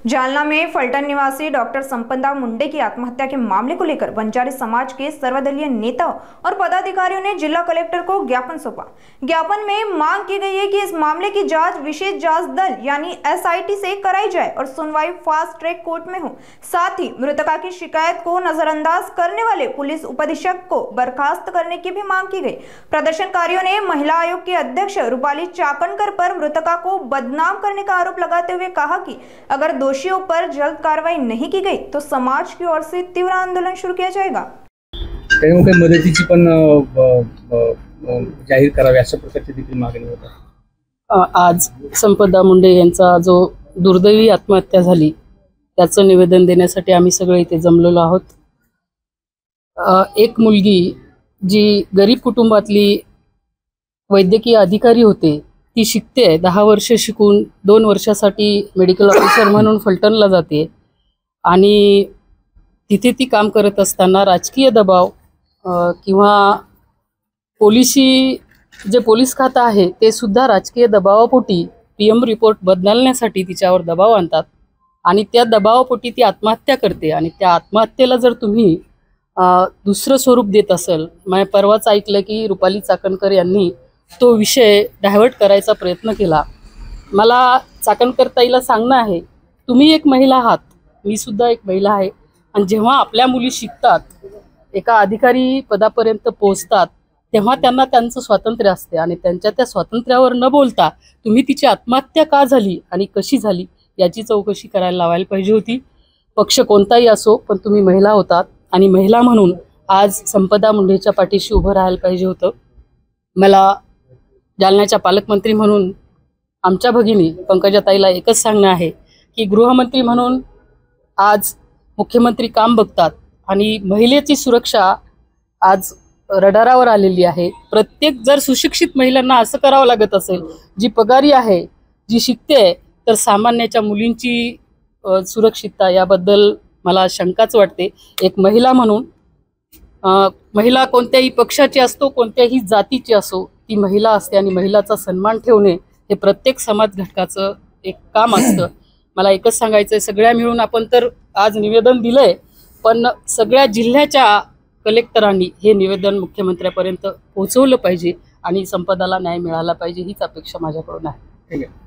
जालना में फलटन निवासी डॉक्टर संपदा मुंडे की आत्महत्या के मामले को लेकर बंजारी समाज के सर्वदलीय नेता और पदाधिकारियों ने जिला कलेक्टर को ज्ञापन सौंपा। ज्ञापन में मांग की गई है कि इस मामले की जांच विशेष जांच दल यानी SIT से कराई जाए और सुनवाई फास्ट ट्रैक कोर्ट में हो। साथ ही मृतका की शिकायत को नजरअंदाज करने वाले पुलिस उपाधीक्षक को बर्खास्त करने की भी मांग की गई। प्रदर्शनकारियों ने महिला आयोग के अध्यक्ष रूपाली चाकणकर पर मृतका को बदनाम करने का आरोप लगाते हुए कहा कि अगर दोषियों पर जल्द कार्रवाई नहीं की गई तो समाज की ओर से तीव्र आंदोलन शुरू किया जाएगा। काही मदतीची पण जाहीर करावी अशा प्रकारची देखील मागणी होत आहे। आज संपदा मुंडे यांचा जो दुर्दैवी आत्महत्या झाली त्याचं निवेदन देण्यासाठी आम्ही सगळे इथे जमलेलो आहोत। एक मुलगी जी गरीब कुटुंबातली वैद्यकीय अधिकारी होते, ती शिकते, 10 वर्ष शिकून 2 वर्षासाठी मेडिकल ऑफिसर म्हणून फलटणला जाते आणि तिथे ती काम करत असताना राजकीय दबाव किंवा जे पोलीस खातं आहे ते सुद्धा राजकीय दबावापोटी PM रिपोर्ट बदलण्यासाठी तिच्यावर दबाव आणतात आणि त्या दबावापोटी ती आत्महत्या करते। आणि त्या आत्महत्येला जर तुम्ही दुसरं स्वरूप देत असेल, मी परवाच ऐकलं की रुपाली चाकणकर यांनी तो विषय डायव्हर्ट करायचा प्रयत्न केला। मला चाकणकर ताईला सांगणं आहे, तुम्ही एक महिला आहात, मी सुद्धा एक महिला आहे, आणि जेव्हा आपल्या मुली शिकतात, एका अधिकारी पदापर्यंत पोहोचतात, तेव्हा त्यांना त्यांचं स्वातंत्र्य असते आणि त्यांच्या त्या स्वातंत्र्यावर न बोलता तुम्ही तिची आत्महत्या का झाली आणि कशी झाली याची चौकशी करायला लावायला पाहिजे होती। पक्ष कोणताही असो, पण तुम्ही महिला होतात आणि महिला म्हणून आज संपदा मुंडेच्या पाठीशी उभं राहायला पाहिजे होतं। मला जालन्याच्या पालकमंत्री म्हणून आमच्या भगिनी पंकजाताईला एकच सांगणं आहे की गृहमंत्री म्हणून आज मुख्यमंत्री काम बघतात आणि महिलेची सुरक्षा आज रडारावर आलेली आहे। प्रत्येक जर सुशिक्षित महिलांना असं करावं लागत असेल, जी पगारी आहे, जी शिकते, तर सामान्याच्या मुलींची सुरक्षितता याबद्दल मला शंकाच वाटते। एक महिला म्हणून महिला कोणत्याही पक्षाची असतो, कोणत्याही जातीची असो, ती महिला असते आणि महिलाचा सन्मान ठेवणे हे प्रत्येक समाज घटकाचं एक काम असतं। मला एकच सांगायचं आहे, सगळ्या मिळून आपण तर आज निवेदन दिलंय, पण सगळ्या जिल्ह्याच्या कलेक्टरांनी हे निवेदन मुख्यमंत्र्यापर्यंत पोहोचवलं पाहिजे आणि संपदाला न्याय मिळाला पाहिजे हीच अपेक्षा माझ्याकडून आहे। ठीक आहे।